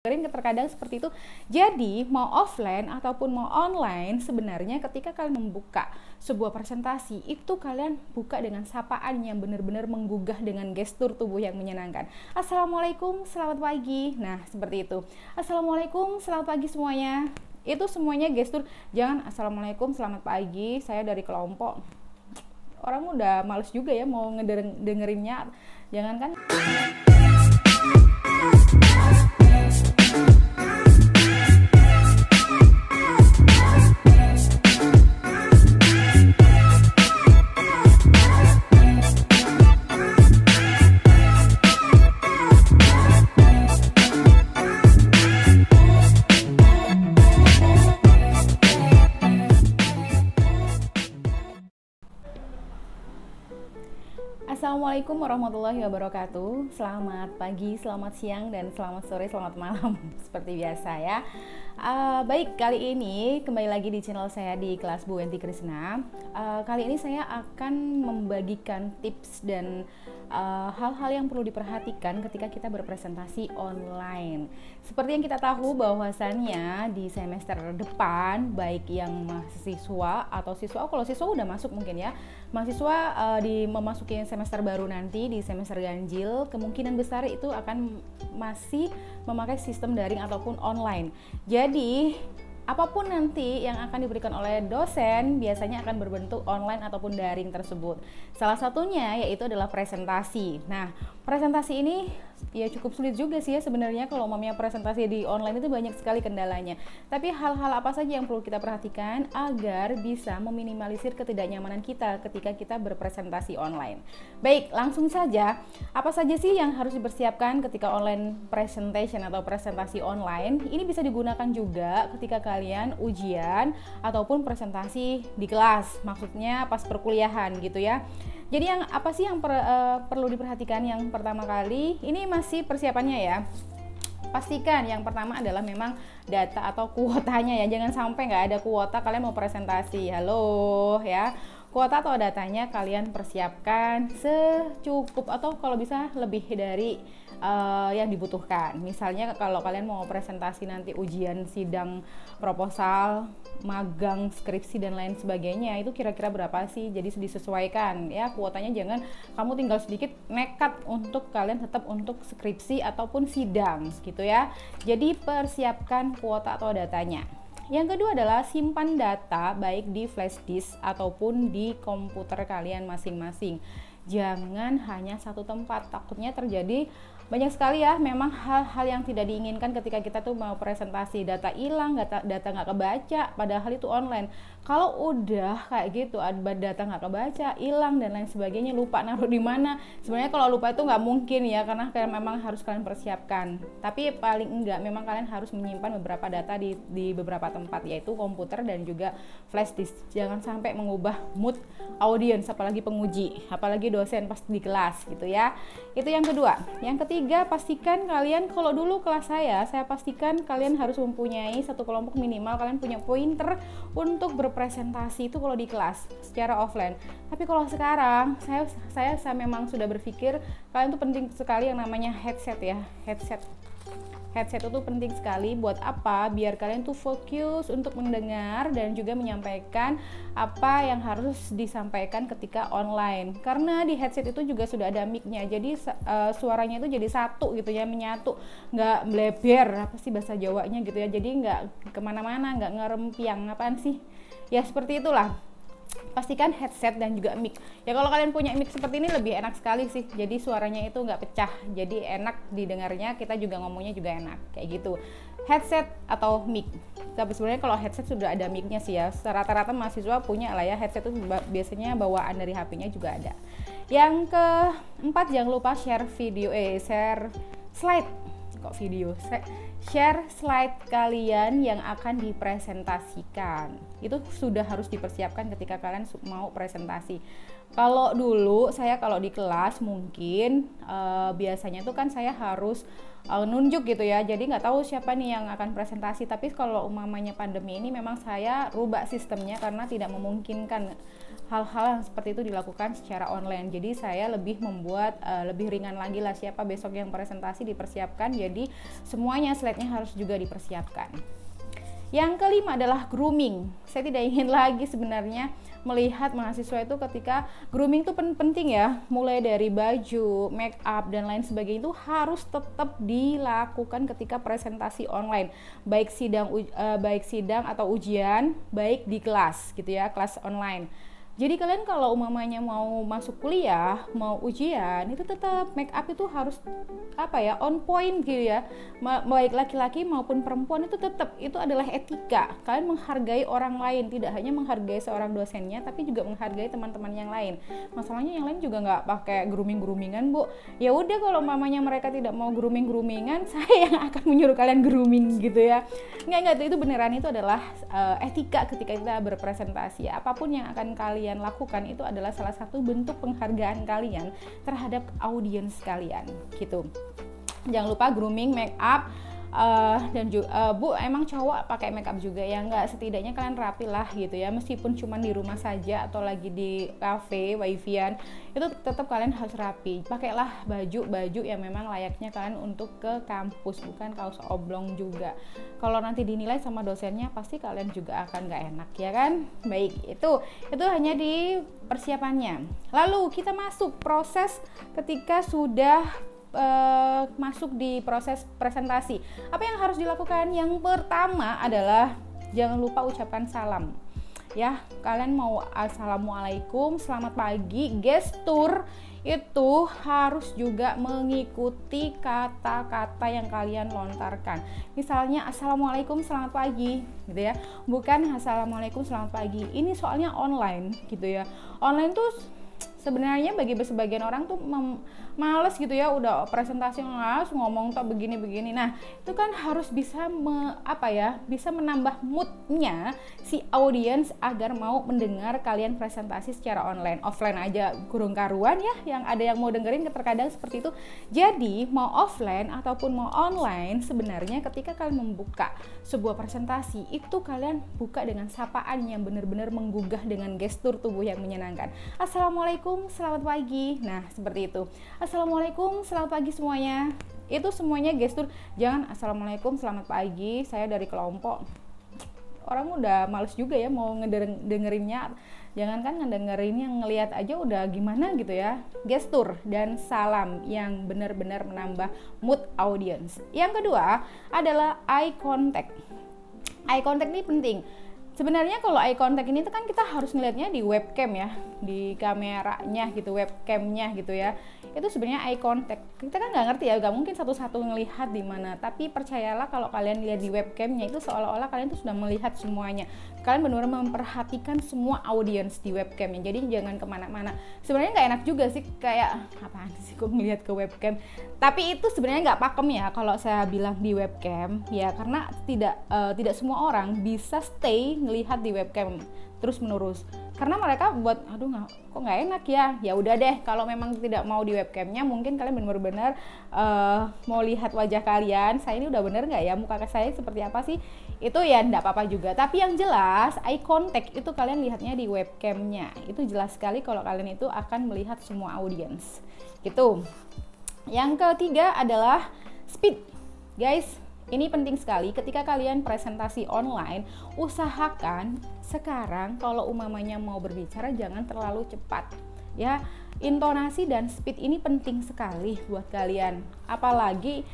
terkadang seperti itu. Jadi mau offline ataupun mau online, sebenarnya ketika kalian membuka sebuah presentasi itu kalian buka dengan sapaan yang benar-benar menggugah dengan gestur tubuh yang menyenangkan. Assalamualaikum, selamat pagi. Nah seperti itu. Assalamualaikum, selamat pagi semuanya. Itu semuanya gestur. Jangan assalamualaikum, selamat pagi, saya dari kelompok. Orang udah males juga ya mau ngedengerinnya. Jangan kan. Assalamualaikum warahmatullahi wabarakatuh. Selamat pagi, selamat siang, dan selamat sore, selamat malam. Seperti biasa ya. Baik, kali ini kembali lagi di channel saya di kelas Bu Wenti Krisna. Kali ini saya akan membagikan tips dan hal-hal yang perlu diperhatikan ketika kita berpresentasi online. Seperti yang kita tahu bahwasannya di semester depan, baik yang mahasiswa atau siswa, kalau siswa udah masuk mungkin ya, mahasiswa memasuki semester baru nanti di semester ganjil, kemungkinan besar itu akan masih memakai sistem daring ataupun online. Jadi apapun nanti yang akan diberikan oleh dosen biasanya akan berbentuk online ataupun daring tersebut. Salah satunya yaitu adalah presentasi. Nah, presentasi ini ya cukup sulit juga sih ya sebenarnya. Kalau umpamanya presentasi di online itu banyak sekali kendalanya. Tapi hal-hal apa saja yang perlu kita perhatikan agar bisa meminimalisir ketidaknyamanan kita ketika kita berpresentasi online. Baik, langsung saja. Apa saja sih yang harus dipersiapkan ketika online presentation atau presentasi online? Ini bisa digunakan juga ketika kalian ujian ataupun presentasi di kelas. Maksudnya pas perkuliahan gitu ya. Jadi yang apa sih yang perlu diperhatikan? Yang pertama kali, ini masih persiapannya ya. Pastikan yang pertama adalah memang data atau kuotanya ya. Jangan sampai nggak ada kuota kalian mau presentasi. Halo ya. Kuota atau datanya kalian persiapkan secukup atau kalau bisa lebih dari yang dibutuhkan. Misalnya kalau kalian mau presentasi nanti ujian, sidang, proposal, magang, skripsi dan lain sebagainya, itu kira-kira berapa sih? Jadi disesuaikan ya kuotanya, jangan kamu tinggal sedikit nekat untuk kalian tetap untuk skripsi ataupun sidang gitu ya. Jadi persiapkan kuota atau datanya. Yang kedua adalah simpan data baik di flash disk ataupun di komputer kalian masing-masing. Jangan hanya satu tempat, takutnya terjadi banyak sekali ya memang hal-hal yang tidak diinginkan ketika kita tuh mau presentasi, data hilang, data nggak kebaca, padahal itu online. Kalau udah kayak gitu, data nggak kebaca, hilang dan lain sebagainya, lupa naruh di mana. Sebenarnya kalau lupa itu nggak mungkin ya, karena kalian memang harus kalian persiapkan. Tapi paling enggak memang kalian harus menyimpan beberapa data di beberapa tempat, yaitu komputer dan juga flash disk. Jangan sampai mengubah mood audiens, apalagi penguji, apalagi dosen pas di kelas gitu ya. Itu yang kedua. Yang ketiga, pastikan kalian, kalau dulu kelas saya pastikan kalian harus mempunyai satu kelompok minimal, kalian punya pointer untuk berpresentasi itu kalau di kelas secara offline. Tapi kalau sekarang saya memang sudah berpikir kalian tuh penting sekali yang namanya headset ya. Headset itu penting sekali. Buat apa? Biar kalian tuh fokus untuk mendengar dan juga menyampaikan apa yang harus disampaikan ketika online. Karena di headset itu juga sudah ada mic-nya. Jadi suaranya itu jadi satu gitu ya, menyatu. Nggak meleber, apa sih bahasa Jawanya gitu ya. Jadi nggak kemana-mana, nggak ngerempiang, apaan sih? Ya seperti itulah. Pastikan headset dan juga mic. Ya kalau kalian punya mic seperti ini lebih enak sekali sih. Jadi suaranya itu nggak pecah. Jadi enak didengarnya, kita juga ngomongnya juga enak. Kayak gitu. Headset atau mic. Tapi sebenarnya kalau headset sudah ada mic-nya sih ya. Rata-rata mahasiswa punya lah ya. Headset itu biasanya bawaan dari HP-nya juga ada. Yang keempat, jangan lupa share slide. Kok video? Share slide kalian yang akan dipresentasikan. Itu sudah harus dipersiapkan ketika kalian mau presentasi. Kalau dulu saya kalau di kelas mungkin biasanya tuh kan saya harus nunjuk gitu ya. Jadi nggak tahu siapa nih yang akan presentasi. Tapi kalau umamanya pandemi ini memang saya rubah sistemnya karena tidak memungkinkan hal-hal yang seperti itu dilakukan secara online. Jadi saya lebih membuat lebih ringan lagi lah, siapa besok yang presentasi dipersiapkan, jadi semuanya slide-nya harus juga dipersiapkan. Yang kelima adalah grooming. Saya tidak ingin lagi sebenarnya melihat mahasiswa itu ketika grooming itu penting ya, mulai dari baju, make up dan lain sebagainya itu harus tetap dilakukan ketika presentasi online, baik sidang atau ujian, baik di kelas gitu ya, kelas online. Jadi kalian kalau umamanya mau masuk kuliah, mau ujian, itu tetap make up itu harus on point gitu ya. Baik laki-laki maupun perempuan itu tetap, itu adalah etika. Kalian menghargai orang lain, tidak hanya menghargai seorang dosennya, tapi juga menghargai teman-teman yang lain. Masalahnya yang lain juga nggak pakai grooming-groomingan, Bu. Ya udah, kalau umamanya mereka tidak mau grooming-groomingan, saya yang akan menyuruh kalian grooming gitu ya. Enggak, itu beneran, itu adalah etika ketika kita berpresentasi. Apapun yang akan kalian lakukan itu adalah salah satu bentuk penghargaan kalian terhadap audiens kalian gitu. Jangan lupa grooming, make up, dan juga Bu, emang cowok pakai make up juga ya? Enggak, setidaknya kalian rapi lah gitu ya, meskipun cuma di rumah saja atau lagi di cafe, wifi-an, itu tetap kalian harus rapi. Pakailah baju yang memang layaknya kalian untuk ke kampus, bukan kaos oblong juga. Kalau nanti dinilai sama dosennya, pasti kalian juga akan nggak enak ya kan? Baik, itu hanya di persiapannya. Lalu kita masuk proses ketika sudah masuk di proses presentasi. Apa yang harus dilakukan? Yang pertama adalah jangan lupa ucapkan salam. Ya, kalian mau assalamualaikum, selamat pagi, gestur itu harus juga mengikuti kata-kata yang kalian lontarkan. Misalnya assalamualaikum selamat pagi gitu ya, bukan assalamualaikum selamat pagi. Ini soalnya online gitu ya. Online tuh sebenarnya bagi sebagian orang tuh males gitu ya, udah presentasi ngomong tak begini-begini. Nah, itu kan harus bisa bisa menambah moodnya si audiens agar mau mendengar kalian presentasi secara online. Offline aja kurang karuan ya, yang ada yang mau dengerin terkadang seperti itu. Jadi mau offline ataupun mau online, sebenarnya ketika kalian membuka sebuah presentasi itu kalian buka dengan sapaan yang benar-benar menggugah dengan gestur tubuh yang menyenangkan. Assalamualaikum, selamat pagi. Nah, seperti itu. Assalamualaikum, selamat pagi semuanya. Itu semuanya gestur. Jangan assalamualaikum, selamat pagi, saya dari kelompok. Orang udah males juga ya mau ngedengerinnya. Jangankan ngedengerinnya, ngelihat aja udah gimana gitu ya. Gestur dan salam yang benar-benar menambah mood audience. Yang kedua adalah eye contact. Eye contact ini penting. Sebenarnya kalau eye contact ini kan kita harus ngelihatnya di webcam ya, di kameranya gitu, webcamnya gitu ya. Itu sebenarnya eye contact. Kita kan nggak ngerti ya, nggak mungkin satu-satu ngelihat di mana. Tapi percayalah kalau kalian lihat di webcamnya itu seolah-olah kalian tuh sudah melihat semuanya. Kalian benar-benar memperhatikan semua audiens di webcamnya. Jadi jangan kemana-mana. Sebenarnya nggak enak juga sih, kayak apaan sih kok ngelihat ke webcam. Tapi itu sebenarnya nggak pakem ya kalau saya bilang di webcam ya, karena tidak semua orang bisa stay ngelihat di webcam terus menerus, karena mereka buat kok nggak enak ya udah deh, kalau memang tidak mau di webcamnya, mungkin kalian benar-benar mau lihat wajah kalian, saya ini udah bener nggak ya, muka saya seperti apa sih, itu ya nggak apa-apa juga. Tapi yang jelas eye contact itu kalian lihatnya di webcamnya, itu jelas sekali kalau kalian itu akan melihat semua audiens gitu. Yang ketiga adalah speed, guys. Ini penting sekali ketika kalian presentasi online, usahakan sekarang kalau umamanya mau berbicara jangan terlalu cepat ya. Intonasi dan speed ini penting sekali buat kalian. Apalagi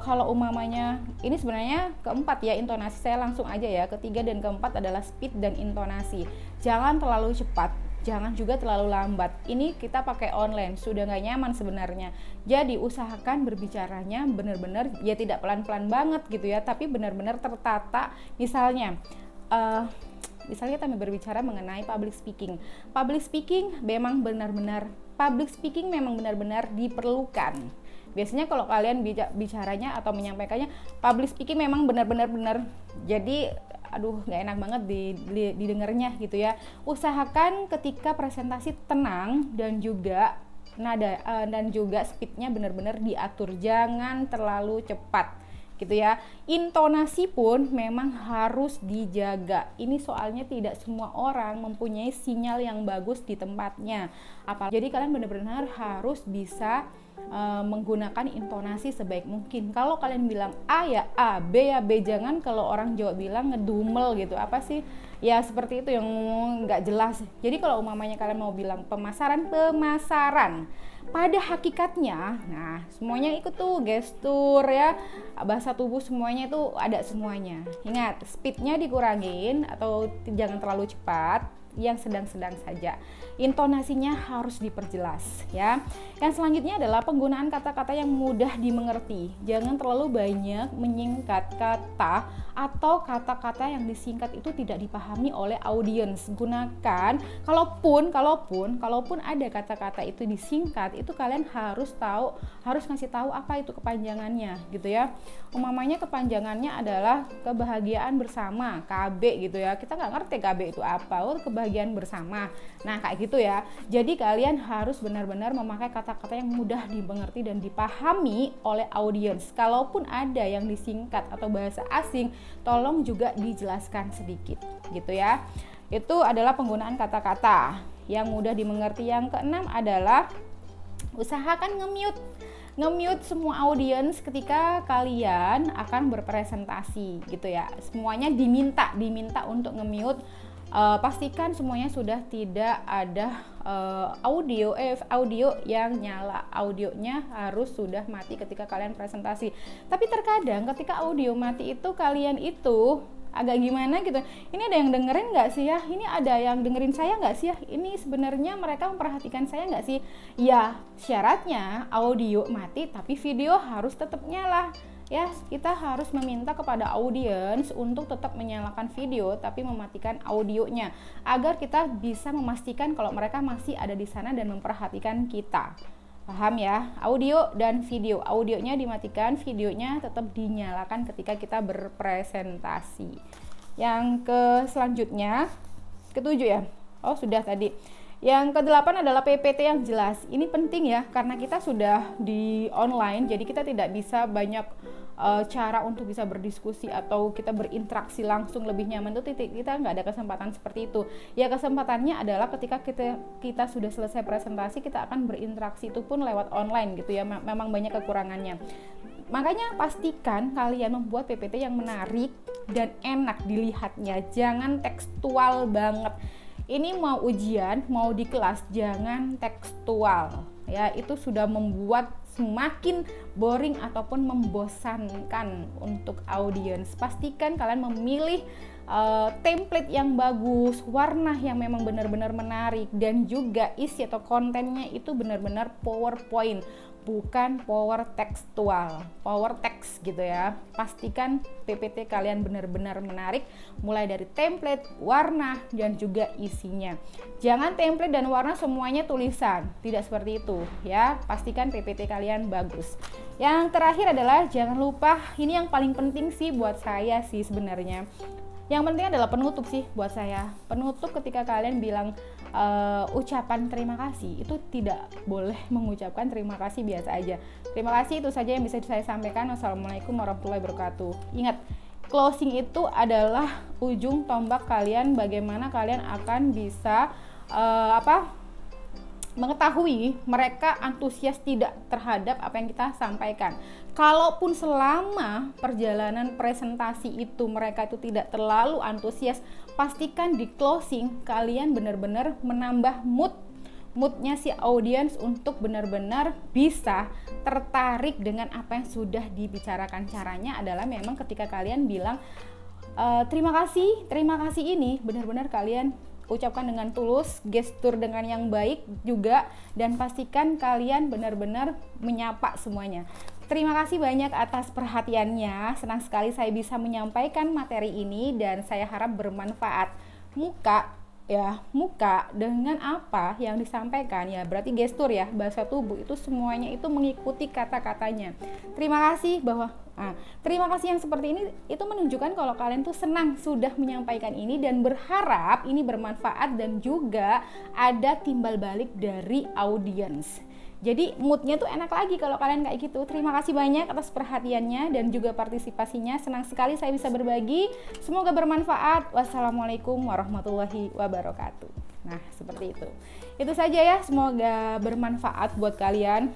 kalau umamanya ini sebenarnya keempat ya, intonasi saya langsung aja ya. Ketiga dan keempat adalah speed dan intonasi. Jangan terlalu cepat, jangan juga terlalu lambat. Ini kita pakai online, sudah nggak nyaman sebenarnya. Jadi usahakan berbicaranya benar-benar ya tidak pelan-pelan banget gitu ya, tapi benar-benar tertata. Misalnya kita berbicara mengenai public speaking. Public speaking memang benar-benar diperlukan. Biasanya kalau kalian bicaranya atau menyampaikannya public speaking memang benar-benar jadi nggak enak banget didengarnya gitu ya. Usahakan ketika presentasi tenang dan juga nada dan juga speednya benar-benar diatur, jangan terlalu cepat gitu ya. Intonasi pun memang harus dijaga. Ini soalnya tidak semua orang mempunyai sinyal yang bagus di tempatnya. Jadi kalian benar-benar harus bisa menggunakan intonasi sebaik mungkin. Kalau kalian bilang A ya A, B ya B, jangan kalau orang Jawa bilang ngedumel gitu. Apa sih? Ya seperti itu yang nggak jelas. Jadi kalau umpamanya kalian mau bilang pemasaran, pada hakikatnya, nah semuanya ikut tuh, gestur ya, bahasa tubuh semuanya itu ada semuanya. Ingat, speednya dikurangin atau jangan terlalu cepat, yang sedang-sedang saja. Intonasinya harus diperjelas ya. Yang selanjutnya adalah penggunaan kata-kata yang mudah dimengerti. Jangan terlalu banyak menyingkat kata atau kata-kata yang disingkat itu tidak dipahami oleh audiens. Gunakan kalaupun ada kata-kata itu disingkat, itu kalian harus ngasih tahu apa itu kepanjangannya gitu ya. Umpamanya kepanjangannya adalah kebahagiaan bersama, KB gitu ya. Kita nggak ngerti KB itu apa, kebahagiaan bersama. Nah kayak gitu ya. Jadi kalian harus benar-benar memakai kata-kata yang mudah dimengerti dan dipahami oleh audiens. Kalaupun ada yang disingkat atau bahasa asing, tolong juga dijelaskan sedikit gitu ya. Itu adalah penggunaan kata-kata yang mudah dimengerti. Yang keenam adalah usahakan nge-mute semua audiens ketika kalian akan berpresentasi gitu ya. Semuanya diminta untuk nge-mute. Pastikan semuanya sudah tidak ada audio yang nyala. Audionya harus sudah mati ketika kalian presentasi. Tapi terkadang ketika audio mati itu kalian itu agak gimana gitu. Ini ada yang dengerin nggak sih ya? Ini ada yang dengerin saya nggak sih ya? Ini sebenarnya mereka memperhatikan saya nggak sih? Ya syaratnya audio mati tapi video harus tetap nyala. Ya, kita harus meminta kepada audiens untuk tetap menyalakan video tapi mematikan audionya agar kita bisa memastikan kalau mereka masih ada di sana dan memperhatikan kita. Paham ya? Audio dan video. Audionya dimatikan, videonya tetap dinyalakan ketika kita berpresentasi. Yang selanjutnya, ketujuh ya. Oh, sudah tadi. Yang kedelapan adalah PPT yang jelas. Ini penting ya, karena kita sudah di online, jadi kita tidak bisa banyak cara untuk bisa berdiskusi atau kita berinteraksi langsung lebih nyaman. Itu kita nggak ada kesempatan seperti itu. Ya kesempatannya adalah ketika kita sudah selesai presentasi, kita akan berinteraksi itu pun lewat online gitu ya. Memang banyak kekurangannya. Makanya pastikan kalian membuat PPT yang menarik dan enak dilihatnya. Jangan tekstual banget. Ini mau ujian, mau di kelas, jangan tekstual. Ya, itu sudah membuat semakin boring ataupun membosankan untuk audiens. Pastikan kalian memilih template yang bagus, warna yang memang benar-benar menarik, dan juga isi atau kontennya itu benar-benar PowerPoint, bukan power text gitu ya. Pastikan PPT kalian benar-benar menarik, mulai dari template, warna, dan juga isinya. Jangan template dan warna semuanya tulisan, tidak seperti itu ya. Pastikan PPT kalian bagus. Yang terakhir adalah jangan lupa, ini yang paling penting sih buat saya sih sebenarnya. Yang penting adalah penutup sih buat saya. Penutup ketika kalian bilang ucapan terima kasih, itu tidak boleh mengucapkan terima kasih biasa aja. Terima kasih itu saja yang bisa saya sampaikan. Wassalamualaikum warahmatullahi wabarakatuh. Ingat, closing itu adalah ujung tombak kalian, bagaimana kalian akan bisa mengetahui mereka antusias tidak terhadap apa yang kita sampaikan. Kalaupun selama perjalanan presentasi itu mereka itu tidak terlalu antusias, pastikan di closing kalian benar-benar menambah moodnya si audiens untuk benar-benar bisa tertarik dengan apa yang sudah dibicarakan. Caranya adalah memang ketika kalian bilang terima kasih ini benar-benar kalian ucapkan dengan tulus, gestur dengan yang baik juga, dan pastikan kalian benar-benar menyapa semuanya. Terima kasih banyak atas perhatiannya. Senang sekali saya bisa menyampaikan materi ini dan saya harap bermanfaat. Muka dengan apa yang disampaikan ya berarti gestur ya, bahasa tubuh itu semuanya itu mengikuti kata-katanya. Terima kasih yang seperti ini itu menunjukkan kalau kalian tuh senang sudah menyampaikan ini dan berharap ini bermanfaat dan juga ada timbal balik dari audiens. Jadi moodnya tuh enak lagi kalau kalian kayak gitu. Terima kasih banyak atas perhatiannya dan juga partisipasinya. Senang sekali saya bisa berbagi. Semoga bermanfaat. Wassalamualaikum warahmatullahi wabarakatuh. Nah, seperti itu. Itu saja ya, semoga bermanfaat buat kalian.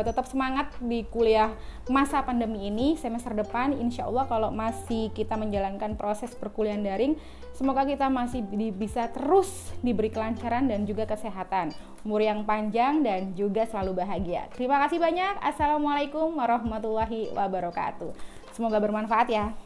Tetap semangat di kuliah masa pandemi ini. Semester depan insya Allah kalau masih kita menjalankan proses perkuliahan daring, semoga kita masih bisa terus diberi kelancaran dan juga kesehatan, umur yang panjang dan juga selalu bahagia. Terima kasih banyak. Assalamualaikum warahmatullahi wabarakatuh. Semoga bermanfaat ya.